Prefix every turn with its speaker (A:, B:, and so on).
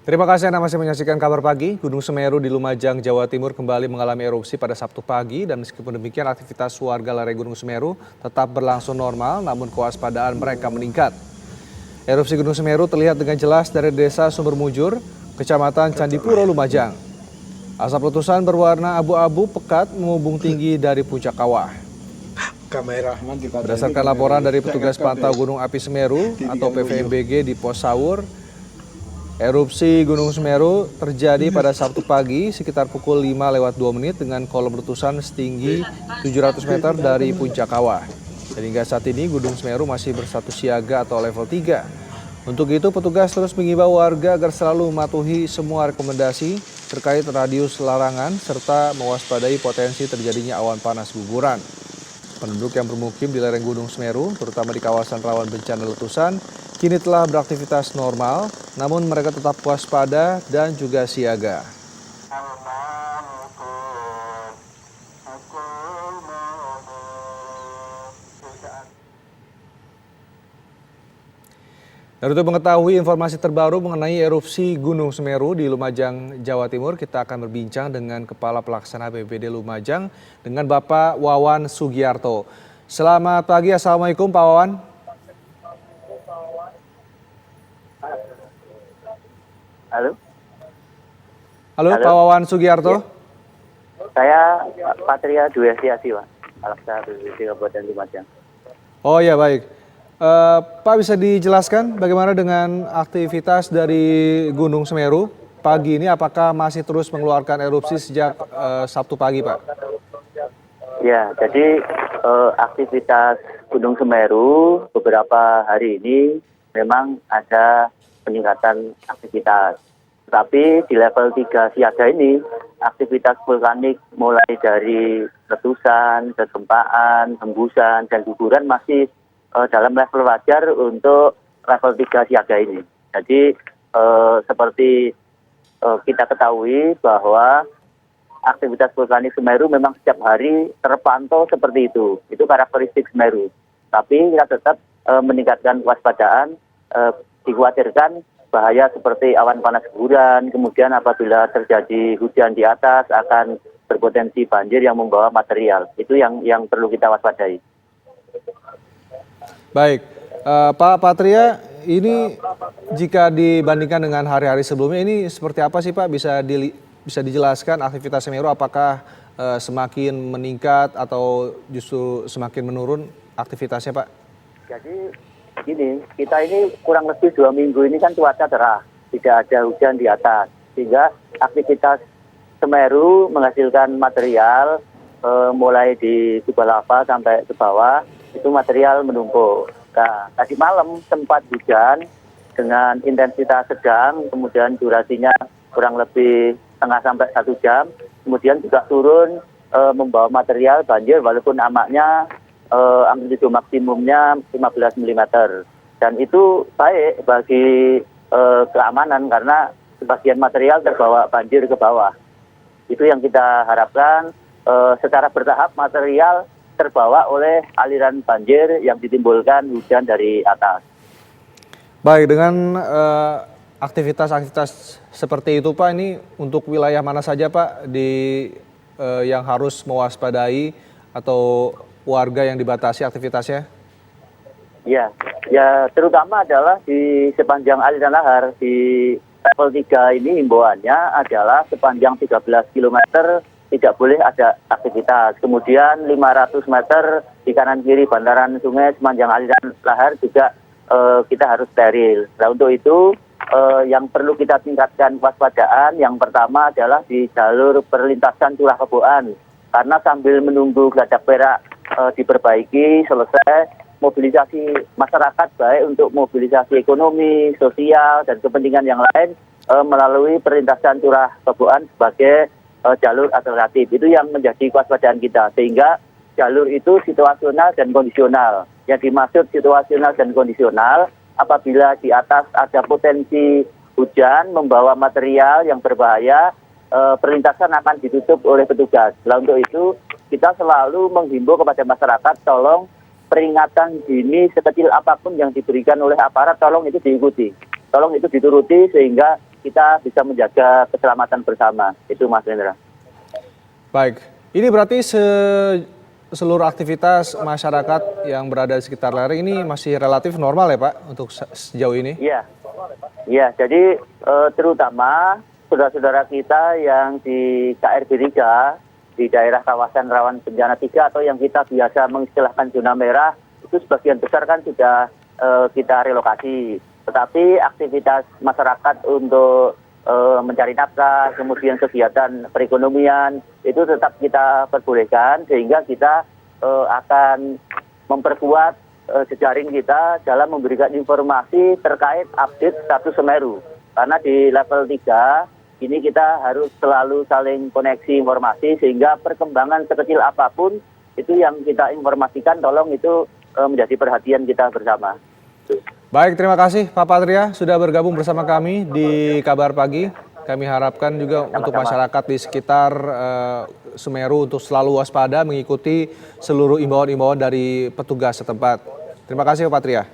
A: Terima kasih Anda masih menyaksikan kabar pagi. Gunung Semeru di Lumajang, Jawa Timur kembali mengalami erupsi pada Sabtu pagi dan meskipun demikian aktivitas warga lereng Gunung Semeru tetap berlangsung normal namun kewaspadaan mereka meningkat. Erupsi Gunung Semeru terlihat dengan jelas dari desa Sumber Mujur, Kecamatan Candipuro, Lumajang. Asap letusan berwarna abu-abu pekat mengubung tinggi dari puncak kawah. Berdasarkan laporan dari petugas pantau Gunung Api Semeru atau PVMBG di Pos Sawur, erupsi Gunung Semeru terjadi pada Sabtu pagi sekitar pukul 5:02 dengan kolom letusan setinggi 700 meter dari puncak kawah. Dan hingga saat ini Gunung Semeru masih berstatus siaga atau level 3. Untuk itu petugas terus mengimbau warga agar selalu mematuhi semua rekomendasi terkait radius larangan serta mewaspadai potensi terjadinya awan panas guguran. Penduduk yang bermukim di lereng Gunung Semeru, terutama di kawasan rawan bencana letusan, kini telah beraktivitas normal, namun mereka tetap waspada dan juga siaga. Dan untuk mengetahui informasi terbaru mengenai erupsi Gunung Semeru di Lumajang, Jawa Timur, kita akan berbincang dengan Kepala Pelaksana BPBD Lumajang dengan Bapak Wawan Sugiarto. Selamat pagi, Assalamualaikum Pak Wawan.
B: Halo.
A: Halo, Pak Wawan Sugiarto.
B: Ya. Saya Patria Dwi-Astiasi, Pak. Pelaksana BPBD Kabupaten Lumajang.
A: Oh ya, baik. Pak, bisa dijelaskan bagaimana dengan aktivitas dari Gunung Semeru pagi ini? Apakah masih terus mengeluarkan erupsi sejak Sabtu pagi, Pak?
B: Ya, jadi aktivitas Gunung Semeru beberapa hari ini memang ada peningkatan aktivitas. Tetapi di level 3 siaga ini, aktivitas vulkanik mulai dari letusan, kegempaan, hembusan, dan guguran masih dalam level wajar untuk level 3 siaga ini. Jadi seperti kita ketahui bahwa aktivitas vulkanik Semeru memang setiap hari terpantau seperti itu. Itu karakteristik Semeru. Tapi kita tetap meningkatkan kewaspadaan, dikhawatirkan bahaya seperti awan panas guguran, kemudian apabila terjadi hujan di atas akan berpotensi banjir yang membawa material. Itu yang perlu kita waspadai.
A: Baik, Pak Patria, ini jika dibandingkan dengan hari-hari sebelumnya ini seperti apa sih Pak? Bisa dijelaskan aktivitas Semeru apakah semakin meningkat atau justru semakin menurun aktivitasnya Pak?
B: Jadi gini, kita ini kurang lebih 2 minggu ini kan cuaca cerah, tidak ada hujan di atas, sehingga aktivitas Semeru menghasilkan material mulai di kubah lava sampai ke bawah, itu material menumpuk. Nah, tadi malam sempat hujan dengan intensitas sedang, kemudian durasinya kurang lebih setengah sampai 1 jam, kemudian juga turun membawa material banjir walaupun amaknya amplitudo maksimumnya 15 mm. Dan itu baik bagi keamanan karena sebagian material terbawa banjir ke bawah. Itu yang kita harapkan secara bertahap material terbawa oleh aliran banjir yang ditimbulkan hujan dari atas.
A: Baik, dengan aktivitas-aktivitas seperti itu Pak, ini untuk wilayah mana saja Pak yang harus mewaspadai atau warga yang dibatasi aktivitasnya?
B: Ya terutama adalah di sepanjang aliran lahar di level 3 ini himbauannya adalah sepanjang 13 km tidak boleh ada aktivitas. Kemudian 500 meter di kanan kiri bantaran sungai sepanjang aliran lahar juga kita harus steril. Nah untuk itu yang perlu kita tingkatkan waspadaan yang pertama adalah di jalur perlintasan Curah Keboan. Karena sambil menunggu Geladak Perak diperbaiki, selesai, mobilisasi masyarakat baik untuk mobilisasi ekonomi, sosial, dan kepentingan yang lain melalui perlintasan Curah Keboan sebagai jalur alternatif. Itu yang menjadi kewaspadaan kita, sehingga jalur itu situasional dan kondisional. Yang dimaksud situasional dan kondisional, apabila di atas ada potensi hujan membawa material yang berbahaya, perlintasan akan ditutup oleh petugas. Nah untuk itu kita selalu menghimbau kepada masyarakat, tolong peringatan dini sekecil apapun yang diberikan oleh aparat, tolong itu diikuti. Tolong itu dituruti sehingga kita bisa menjaga keselamatan bersama. Itu Mas Rendra.
A: Baik, ini berarti seluruh aktivitas masyarakat yang berada di sekitar lereng ini masih relatif normal ya Pak untuk sejauh ini?
B: Iya, jadi terutama saudara-saudara kita yang di KRB 3, di daerah kawasan rawan bencana 3 atau yang kita biasa mengistilahkan zona merah, itu sebagian besar kan sudah kita relokasi. Tetapi aktivitas masyarakat untuk mencari nafkah, kemudian kegiatan perekonomian, itu tetap kita perbolehkan sehingga kita akan memperkuat jejaring kita dalam memberikan informasi terkait update status Semeru. Karena di level 3 ini kita harus selalu saling koneksi informasi sehingga perkembangan sekecil apapun itu yang kita informasikan tolong itu menjadi perhatian kita bersama.
A: Baik, terima kasih Pak Patria sudah bergabung bersama kami di Kabar Pagi. Kami harapkan juga untuk masyarakat di sekitar Semeru untuk selalu waspada mengikuti seluruh imbauan-imbauan dari petugas setempat. Terima kasih Pak Patria.